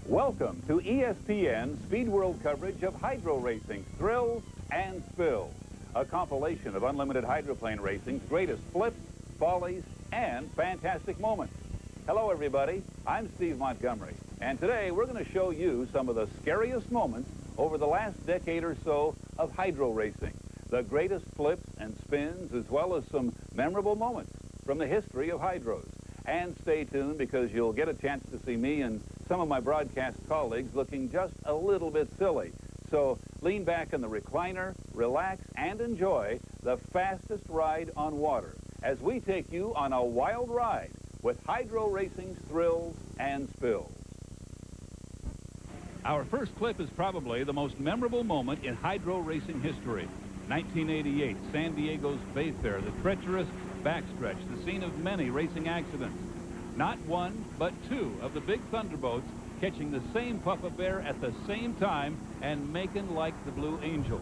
Welcome to ESPN's Speed World coverage of hydro racing, thrills and spills. A compilation of unlimited hydroplane racing's greatest flips, follies, and fantastic moments. Hello, everybody. I'm Steve Montgomery, and today we're going to show you some of the scariest moments over the last decade or so of hydro racing. The greatest flips and spins, as well as some memorable moments from the history of hydros. And stay tuned, because you'll get a chance to see me and some of my broadcast colleagues looking just a little bit silly. So lean back in the recliner, relax, and enjoy the fastest ride on water as we take you on a wild ride with hydro racing's thrills and spills. Our first clip is probably the most memorable moment in hydro racing history. 1988, San Diego's Bay Fair, the treacherous backstretch, the scene of many racing accidents. Not one, but two of the big thunderboats catching the same puff of air at the same time and making like the Blue Angels.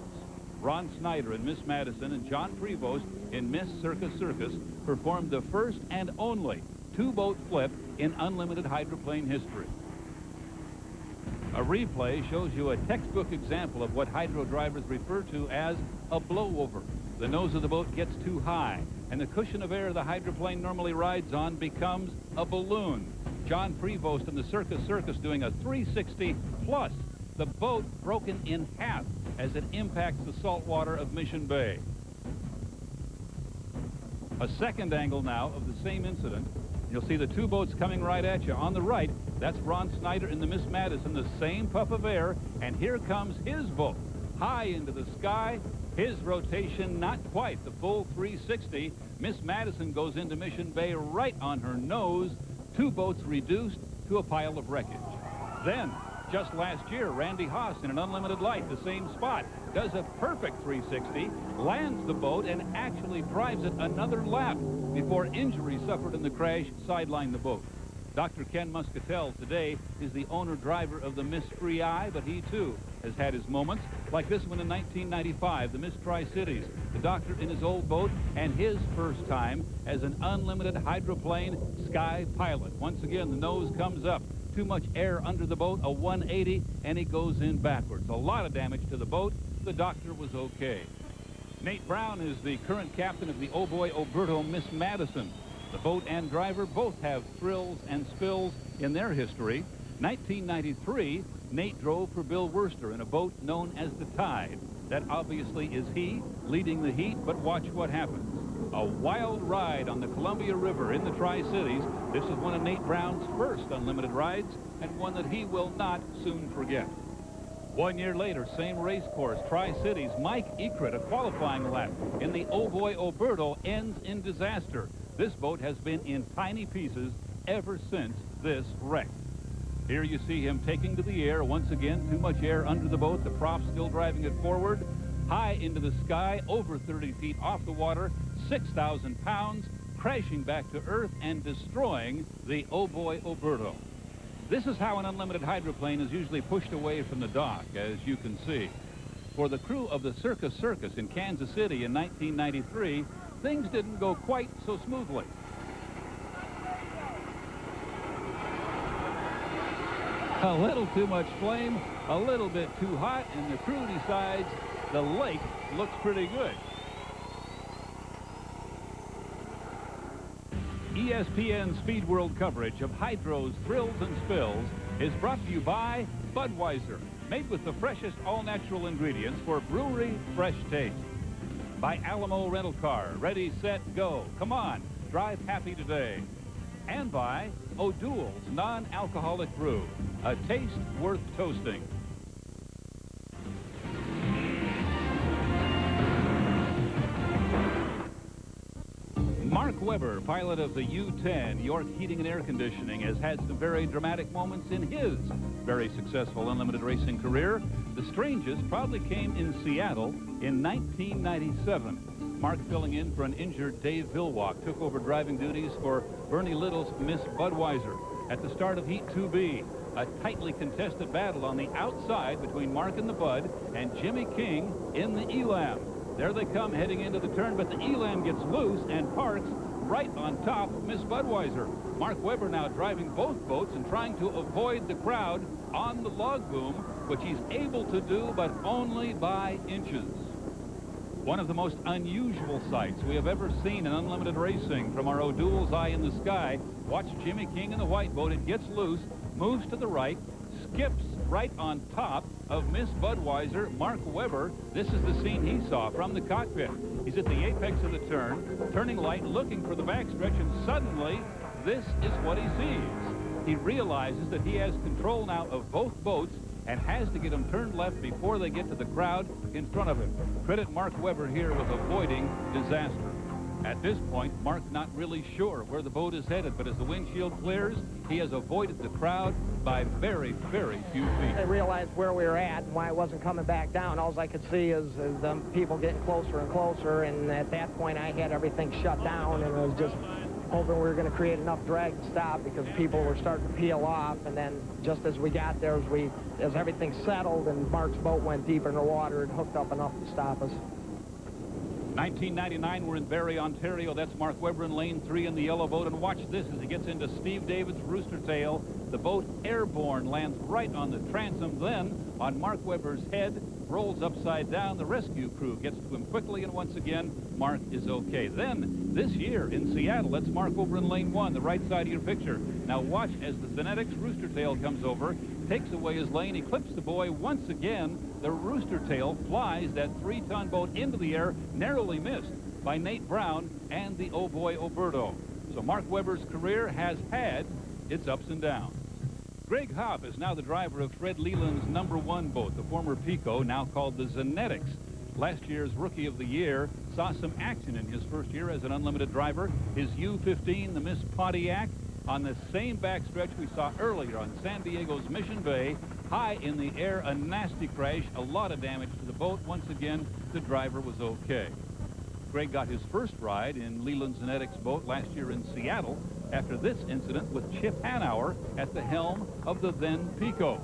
Ron Snyder in Miss Madison and John Prevost in Miss Circus Circus performed the first and only two-boat flip in unlimited hydroplane history. A replay shows you a textbook example of what hydro drivers refer to as a blowover. The nose of the boat gets too high, and the cushion of air the hydroplane normally rides on becomes a balloon. John Prevost in the Circus Circus doing a 360 plus. The boat broken in half as it impacts the salt water of Mission Bay. A second angle now of the same incident. You'll see the two boats coming right at you. On the right, that's Ron Snyder in the Miss Madison, the same puff of air, and here comes his boat, high into the sky. His rotation not quite the full 360. Miss Madison goes into Mission Bay right on her nose. Two boats reduced to a pile of wreckage. Then, just last year, Randy Haas in an unlimited light, the same spot, does a perfect 360, lands the boat, and actually drives it another lap before injuries suffered in the crash sidelined the boat. Dr. Ken Muscatel today is the owner-driver of the Miss Free Eye, but he, too, has had his moments, like this one in 1995, the Miss Tri-Cities, the doctor in his old boat, and his first time as an unlimited hydroplane sky pilot. Once again, the nose comes up. Too much air under the boat, a 180, and he goes in backwards. A lot of damage to the boat. The doctor was okay. Nate Brown is the current captain of the Oh Boy Oberto Miss Madison. The boat and driver both have thrills and spills in their history. 1993, Nate drove for Bill Worster in a boat known as the Tide. That obviously is he leading the heat, but watch what happens. A wild ride on the Columbia River in the Tri-Cities. This is one of Nate Brown's first unlimited rides, and one that he will not soon forget. 1 year later, same race course, Tri-Cities, Mike Ekrit, a qualifying lap in the Oh Boy Oberto, ends in disaster. This boat has been in tiny pieces ever since this wreck. Here you see him taking to the air. Once again, too much air under the boat. The prop still driving it forward. High into the sky, over 30 feet off the water, 6,000 pounds, crashing back to earth and destroying the Oh Boy Oberto. This is how an unlimited hydroplane is usually pushed away from the dock, as you can see. For the crew of the Circus Circus in Kansas City in 1993, things didn't go quite so smoothly. A little too much flame, a little bit too hot, and the crew decides the lake looks pretty good. ESPN Speed World coverage of hydro's thrills and spills is brought to you by Budweiser, made with the freshest all-natural ingredients for brewery fresh taste. By Alamo Rental Car, ready, set, go. Come on, drive happy today. And by O'Doul's non-alcoholic brew, a taste worth toasting. Mark Webber, pilot of the U-10 York Heating and Air Conditioning, has had some very dramatic moments in his very successful unlimited racing career. The strangest probably came in Seattle in 1997. Mark, filling in for an injured Dave Vilwalk, took over driving duties for Bernie Little's Miss Budweiser. At the start of Heat 2B, a tightly contested battle on the outside between Mark and the Bud and Jimmy King in the Elam. There they come heading into the turn, but the Elam gets loose and parks right on top of Miss Budweiser. Mark Webber now driving both boats and trying to avoid the crowd on the log boom, which he's able to do, but only by inches. One of the most unusual sights we have ever seen in unlimited racing from our O'Doul's Eye in the Sky. Watch Jimmy King in the white boat. It gets loose, moves to the right, skips right on top of Miss Budweiser, Mark Webber. This is the scene he saw from the cockpit. He's at the apex of the turn, turning light, looking for the backstretch, and suddenly, this is what he sees. He realizes that he has control now of both boats and has to get them turned left before they get to the crowd in front of him. Credit Mark Webber here with avoiding disaster. At this point, Mark's not really sure where the boat is headed, but as the windshield clears, he has avoided the crowd by very, very few feet. I realized where we were at and why I wasn't coming back down. All I could see is the people getting closer and closer, and at that point I had everything shut down, and I was just hoping we were going to create enough drag to stop because people were starting to peel off. And then just as we got there, as everything settled and Mark's boat went deeper in the water, it hooked up enough to stop us. 1999, we're in Barrie, Ontario. That's Mark Webber in lane 3 in the yellow boat. And watch this as he gets into Steve David's Rooster Tail. The boat airborne lands right on the transom, then on Mark Webber's head, rolls upside down. The rescue crew gets to him quickly, and once again, Mark is okay. Then, this year in Seattle, that's Mark over in lane 1, the right side of your picture. Now watch as the Zenetics Rooster Tail comes over, takes away his lane, he clips the buoy. Once again, the Rooster Tail flies that 3-ton boat into the air, narrowly missed by Nate Brown and the Oh Boy Oberto. So Mark Webber's career has had its ups and downs. Greg Hopp is now the driver of Fred Leland's #1 boat, the former Pico, now called the Zenetics. Last year's Rookie of the Year saw some action in his first year as an unlimited driver. His U-15, the Miss Pontiac, on the same backstretch we saw earlier on San Diego's Mission Bay. High in the air, a nasty crash, a lot of damage to the boat. Once again, the driver was okay. Greg got his first ride in Leland's Zenetics boat last year in Seattle after this incident with Chip Hanauer at the helm of the then Pico.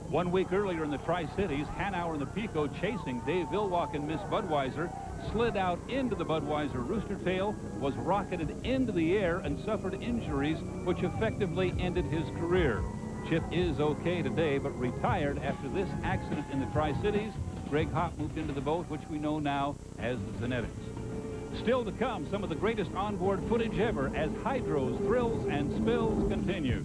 1 week earlier in the Tri-Cities, Hanauer and the Pico, chasing Dave Vilwalk and Miss Budweiser, slid out into the Budweiser Rooster Tail, was rocketed into the air, and suffered injuries which effectively ended his career. Chip is okay today, but retired after this accident in the Tri-Cities. Greg Hopp moved into the boat, which we know now as the Zenetics. Still to come, some of the greatest onboard footage ever as Hydro's thrills and spills continue.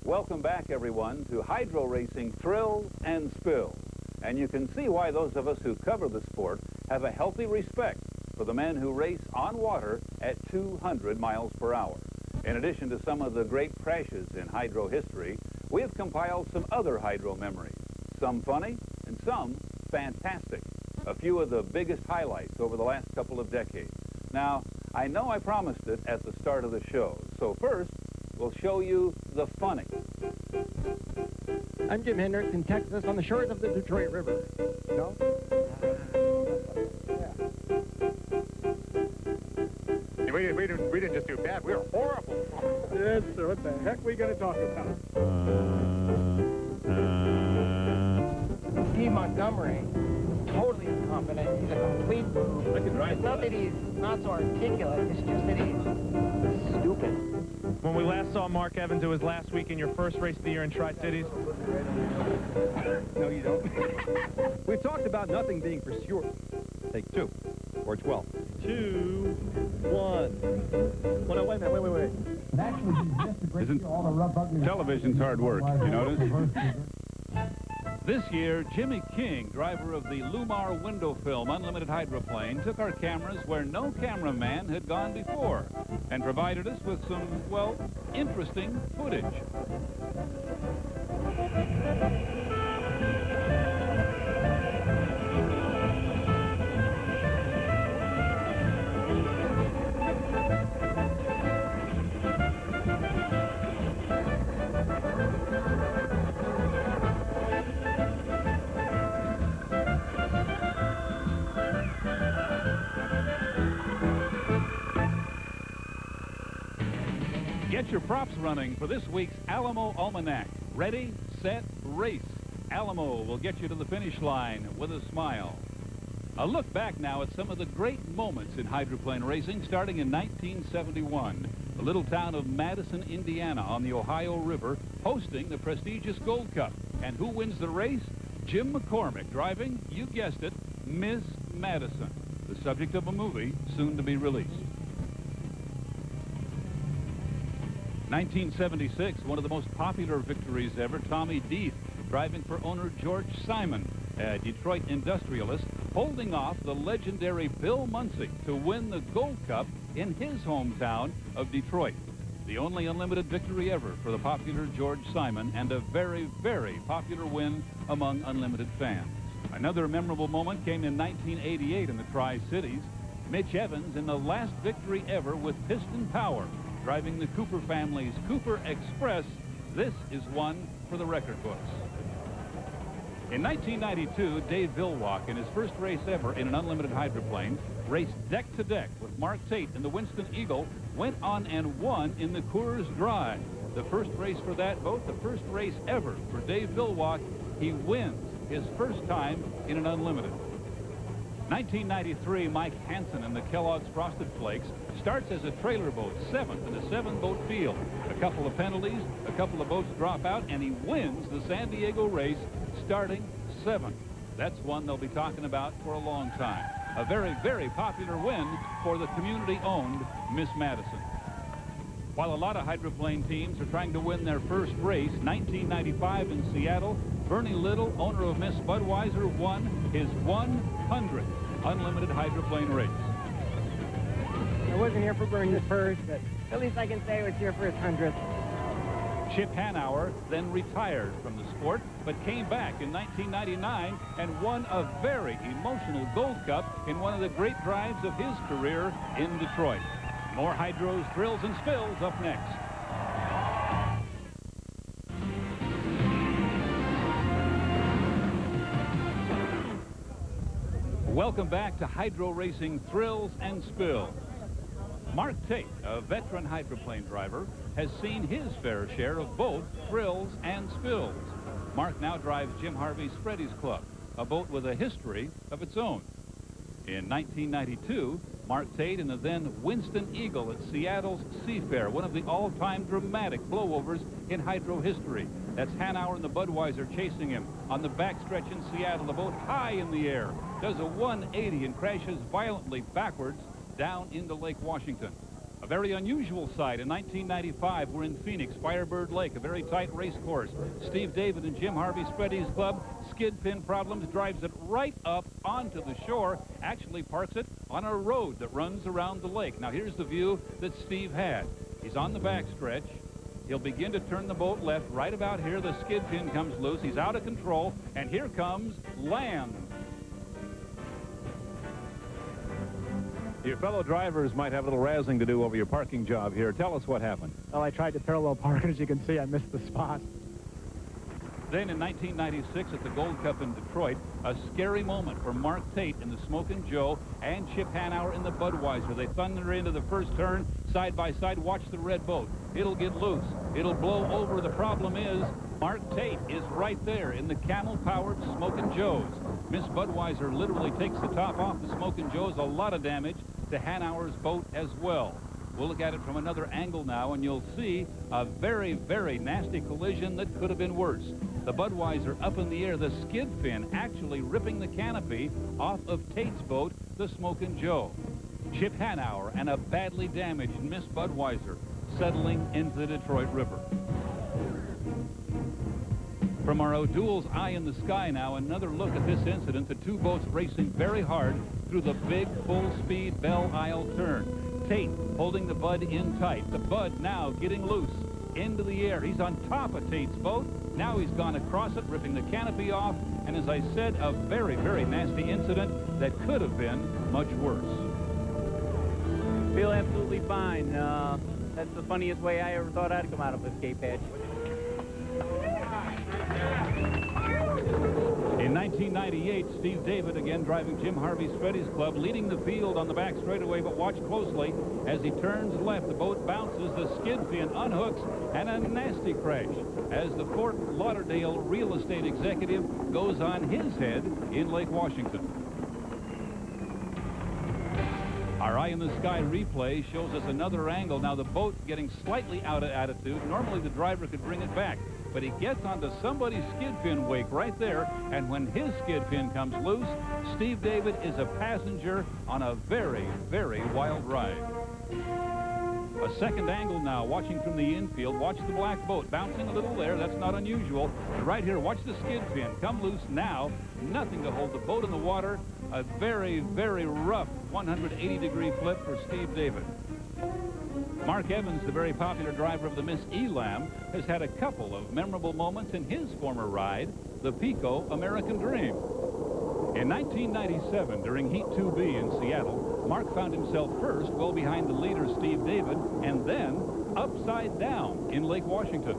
Welcome back, everyone, to Hydro Racing Thrills and Spills. And you can see why those of us who cover the sport have a healthy respect for the men who race on water at 200 miles per hour. In addition to some of the great crashes in hydro history, we have compiled some other hydro memories, some funny and some fantastic. A few of the biggest highlights over the last couple of decades. Now, I know I promised it at the start of the show, so first, we'll show you the funny. I'm Jim Hendricks in Texas on the shores of the Detroit River. No? We didn't just do bad, we were horrible. Yes, sir. What the heck are we going to talk about? Steve Montgomery, totally incompetent. He's a complete boob. It's not that he's not so articulate, it's just that he's stupid. When we last saw Mark Evans, it was last week in your first race of the year in Tri-Cities. No, you don't. We've talked about nothing being for sure. Take 2, or 12. 2, 1. Well, no, wait a minute, wait. Isn't television's hard work, you notice? This year, Jimmy King, driver of the Lumar window film Unlimited Hydroplane, took our cameras where no cameraman had gone before and provided us with some, well, interesting footage. Get your props running for this week's Alamo Almanac. Ready, set, race. Alamo will get you to the finish line with a smile. A look back now at some of the great moments in hydroplane racing, starting in 1971. The little town of Madison, Indiana, on the Ohio River, hosting the prestigious Gold Cup. And who wins the race? Jim McCormick, driving, you guessed it, Miss Madison, the subject of a movie soon to be released. 1976, one of the most popular victories ever, Tommy Deeth, driving for owner George Simon, a Detroit industrialist, holding off the legendary Bill Muncy to win the Gold Cup in his hometown of Detroit. The only unlimited victory ever for the popular George Simon, and a very, very popular win among unlimited fans. Another memorable moment came in 1988 in the Tri-Cities. Mitch Evans in the last victory ever with piston power, driving the Cooper family's Cooper Express. This is one for the record books. In 1992, Dave Villwalk, in his first race ever in an unlimited hydroplane, raced deck to deck with Mark Tate in the Winston Eagle, went on and won in the Coors Drive. The first race for that boat, the first race ever for Dave Villwalk. He wins his first time in an unlimited. 1993, Mike Hansen in the Kellogg's Frosted Flakes starts as a trailer boat, 7th in a 7-boat field. A couple of penalties, a couple of boats drop out, and he wins the San Diego race, starting 7th. That's one they'll be talking about for a long time. A very, very popular win for the community-owned Miss Madison. While a lot of hydroplane teams are trying to win their first race, 1995 in Seattle, Bernie Little, owner of Miss Budweiser, won his 100th unlimited hydroplane race. I wasn't here for Bernie's first, but at least I can say I was here for his 100th. Chip Hanauer then retired from the sport, but came back in 1999 and won a very emotional Gold Cup in one of the great drives of his career in Detroit. More Hydros, Thrills, and Spills up next. Welcome back to Hydro Racing Thrills and Spills. Mark Tate, a veteran hydroplane driver, has seen his fair share of both thrills and spills. Mark now drives Jim Harvey's Freddy's Club, a boat with a history of its own. In 1992, Mark Tate in the then Winston Eagle at Seattle's Seafair, one of the all-time dramatic blowovers in hydro history. That's Hanauer and the Budweiser chasing him on the backstretch in Seattle. The boat high in the air, does a 180 and crashes violently backwards down into Lake Washington. A very unusual sight. In 1995, we're in Phoenix, Firebird Lake, a very tight race course. Steve David and Jim Harvey's Freddy's Club, skid pin problems, drives it right up onto the shore, actually parks it on a road that runs around the lake. Now here's the view that Steve had. He's on the backstretch. He'll begin to turn the boat left. Right about here, the skid pin comes loose. He's out of control, and here comes land. Your fellow drivers might have a little razzing to do over your parking job here. Tell us what happened. Well, I tried to parallel park, and as you can see, I missed the spot. Then in 1996 at the Gold Cup in Detroit, a scary moment for Mark Tate in the Smokin' Joe and Chip Hanauer in the Budweiser. They thunder into the first turn, side by side. Watch the red boat. It'll get loose. It'll blow over. The problem is Mark Tate is right there in the camel-powered Smokin' Joes. Miss Budweiser literally takes the top off the Smokin' Joes. A lot of damage to Hanauer's boat as well. We'll look at it from another angle now, and you'll see a very, very nasty collision that could have been worse. The Budweiser up in the air, the skid fin actually ripping the canopy off of Tate's boat, the Smokin' Joe. Chip Hanauer and a badly damaged Miss Budweiser settling into the Detroit River. From our O'Doul's Eye in the Sky now, another look at this incident. The two boats racing very hard through the big full-speed Belle Isle turn. Tate holding the Bud in tight. The Bud now getting loose into the air. He's on top of Tate's boat. Now he's gone across it, ripping the canopy off. And as I said, a very, very nasty incident that could have been much worse. Feel absolutely fine. That's the funniest way I ever thought I'd come out of escape hatch. In 1998, Steve David again driving Jim Harvey's Freddy's Club, leading the field on the back straightaway, but watch closely as he turns left. The boat bounces, the skid fin unhooks, and a nasty crash as the Fort Lauderdale real estate executive goes on his head in Lake Washington. Our Eye in the Sky replay shows us another angle. Now the boat getting slightly out of attitude. Normally the driver could bring it back, but he gets onto somebody's skid pin wake right there, and when his skid pin comes loose, Steve David is a passenger on a very, very wild ride. A second angle now, watching from the infield. Watch the black boat bouncing a little there. That's not unusual. But right here, watch the skid pin come loose now. Nothing to hold the boat in the water. A very, very rough 180-degree flip for Steve David. Mark Evans, the very popular driver of the Miss Elam, has had a couple of memorable moments in his former ride, the Pico American Dream. In 1997, during Heat 2B in Seattle, Mark found himself first, well behind the leader, Steve David, and then upside down in Lake Washington.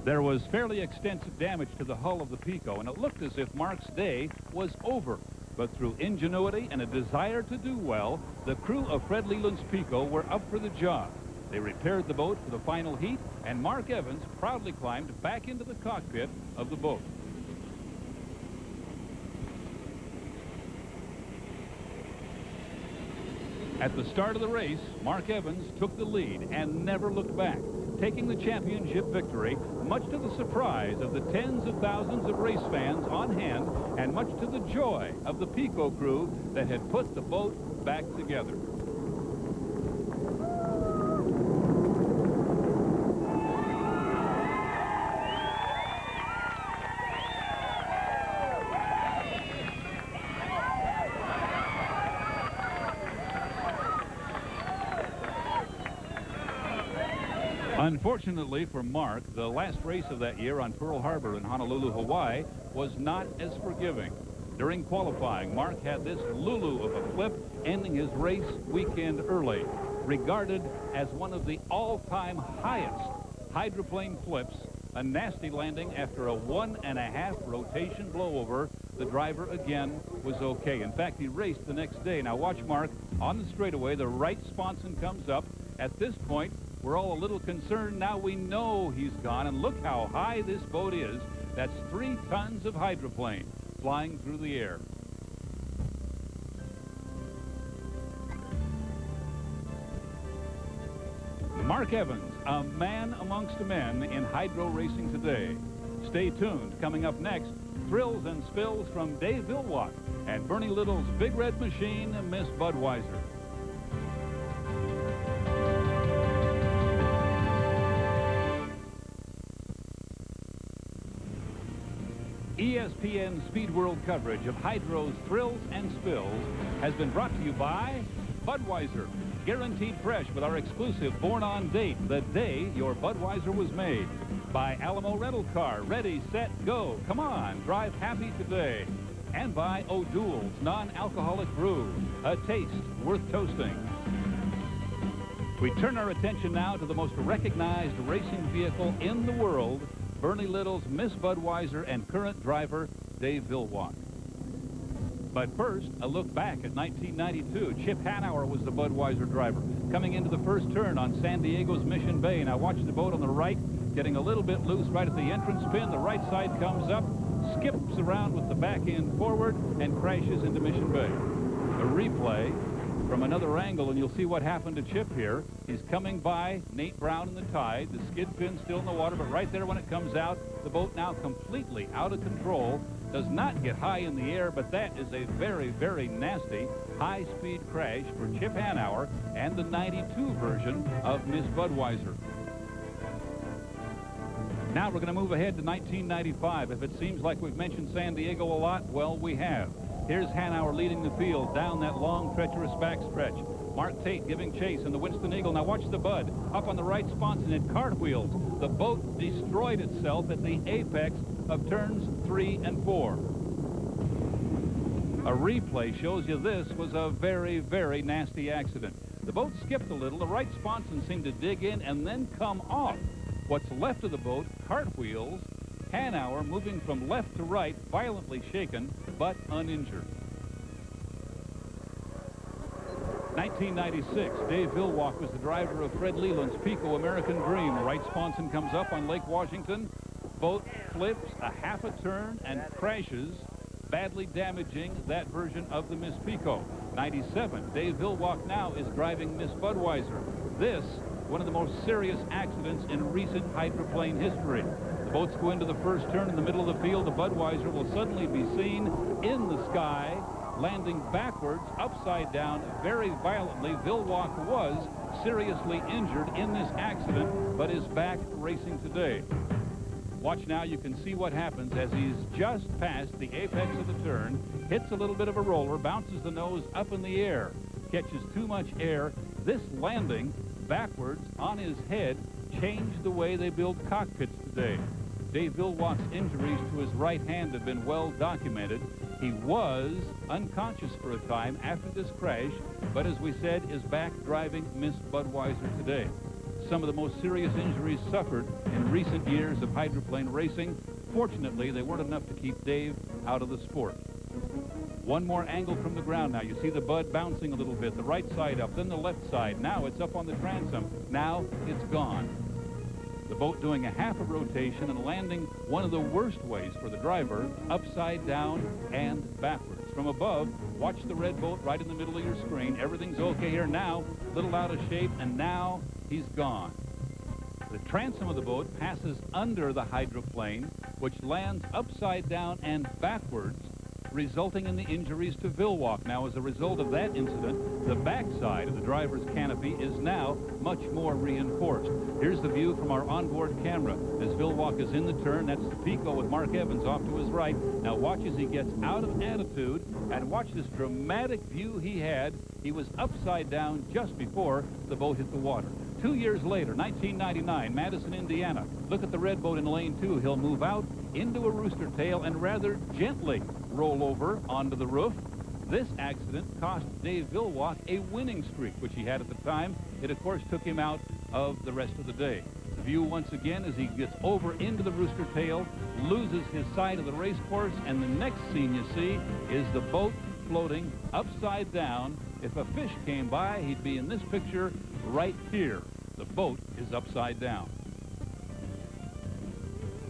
There was fairly extensive damage to the hull of the Pico, and it looked as if Mark's day was over. But through ingenuity and a desire to do well, the crew of Fred Leland's Pico were up for the job. They repaired the boat for the final heat, and Mark Evans proudly climbed back into the cockpit of the boat. At the start of the race, Mark Evans took the lead and never looked back, taking the championship victory, much to the surprise of the tens of thousands of race fans on hand, and much to the joy of the Pico crew that had put the boat back together. Unfortunately for Mark, the last race of that year on Pearl Harbor in Honolulu, Hawaii, was not as forgiving. During qualifying, Mark had this lulu of a flip, ending his race weekend early. Regarded as one of the all-time highest hydroplane flips, a nasty landing after a 1.5 rotation blowover. The driver again was okay. In fact, he raced the next day. Now watch Mark on the straightaway. The right sponson comes up. At this point, we're all a little concerned. Now we know he's gone, and look how high this boat is. That's 3 tons of hydroplane flying through the air. Mark Evans, a man amongst men in hydro racing today. Stay tuned. Coming up next, thrills and spills from Dave Vilwatt and Bernie Little's Big Red Machine, Miss Budweiser. ESPN Speed World coverage of Hydro's thrills and spills has been brought to you by Budweiser. Guaranteed fresh with our exclusive Born on Date, the day your Budweiser was made. By Alamo Rental Car, ready, set, go. Come on, drive happy today. And by O'Doul's non-alcoholic brew, a taste worth toasting. We turn our attention now to the most recognized racing vehicle in the world, Bernie Little's Miss Budweiser and current driver, Dave Vilwatt. But first, a look back at 1992. Chip Hanauer was the Budweiser driver, coming into the first turn on San Diego's Mission Bay. Now watch the boat on the right, getting a little bit loose right at the entrance pin. The right side comes up, skips around with the back end forward, and crashes into Mission Bay. A replay from another angle, and you'll see what happened to Chip here. He's coming by Nate Brown in the tide. The skid pin's still in the water, but right there when it comes out, the boat now completely out of control. Does not get high in the air, but that is a very, very nasty high-speed crash for Chip Hanauer and the 92 version of Miss Budweiser. Now we're going to move ahead to 1995. If it seems like we've mentioned San Diego a lot, well, we have. Here's Hanauer leading the field down that long, treacherous backstretch. Mark Tate giving chase in the Winston Eagle. Now watch the Bud. Up on the right sponson, it cartwheels. The boat destroyed itself at the apex of turns 3 and 4. A replay shows you this was a very, very nasty accident. The boat skipped a little. The right sponson seemed to dig in and then come off. What's left of the boat cartwheels. Hanauer moving from left to right, violently shaken, but uninjured. 1996, Dave Vilwatt was the driver of Fred Leland's Pico American Dream. The right sponson comes up on Lake Washington. Boat flips a half a turn and crashes badly damaging that version of the Miss Pico. 97, Dave Villwalk now is driving Miss Budweiser. This, one of the most serious accidents in recent hydroplane history. The boats go into the first turn in the middle of the field. The Budweiser will suddenly be seen in the sky, landing backwards, upside down, very violently. Villwalk was seriously injured in this accident, but is back racing today. Watch now, you can see what happens as he's just past the apex of the turn, hits a little bit of a roller, bounces the nose up in the air, catches too much air. This landing backwards on his head changed the way they build cockpits today. Dave Villwalk's injuries to his right hand have been well documented. He was unconscious for a time after this crash, but as we said, is back driving Miss Budweiser today. Some of the most serious injuries suffered in recent years of hydroplane racing. Fortunately, they weren't enough to keep Dave out of the sport. One more angle from the ground now. You see the Bud bouncing a little bit, the right side up, then the left side. Now it's up on the transom. Now it's gone. The boat doing a half a rotation and landing one of the worst ways for the driver, upside down and backwards. From above, watch the red boat right in the middle of your screen. Everything's okay here now, a little out of shape, and now he's gone. The transom of the boat passes under the hydroplane, which lands upside down and backwards, resulting in the injuries to Villwalk. Now, as a result of that incident, the backside of the driver's canopy is now much more reinforced. Here's the view from our onboard camera as Villwalk is in the turn. That's the Pico with Mark Evans off to his right. Now watch as he gets out of attitude, and watch this dramatic view he had. He was upside down just before the boat hit the water. 2 years later, 1999, Madison, Indiana. Look at the red boat in lane 2. He'll move out into a rooster tail and rather gently roll over onto the roof. This accident cost Dave Villwalk a winning streak, which he had at the time. It, of course, took him out of the rest of the day. The view once again as he gets over into the rooster tail, loses his side of the race course, and the next scene you see is the boat floating upside down. If a fish came by, he'd be in this picture right here. The boat is upside down.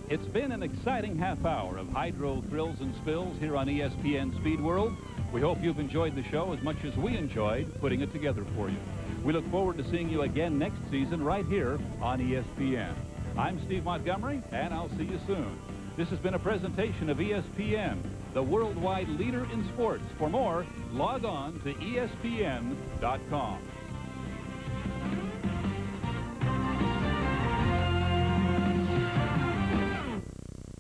It's been an exciting half hour of hydro thrills and spills here on ESPN Speed World. We hope you've enjoyed the show as much as we enjoyed putting it together for you. We look forward to seeing you again next season right here on ESPN. I'm Steve Montgomery, and I'll see you soon. This has been a presentation of ESPN, the worldwide leader in sports. For more, log on to ESPN.com.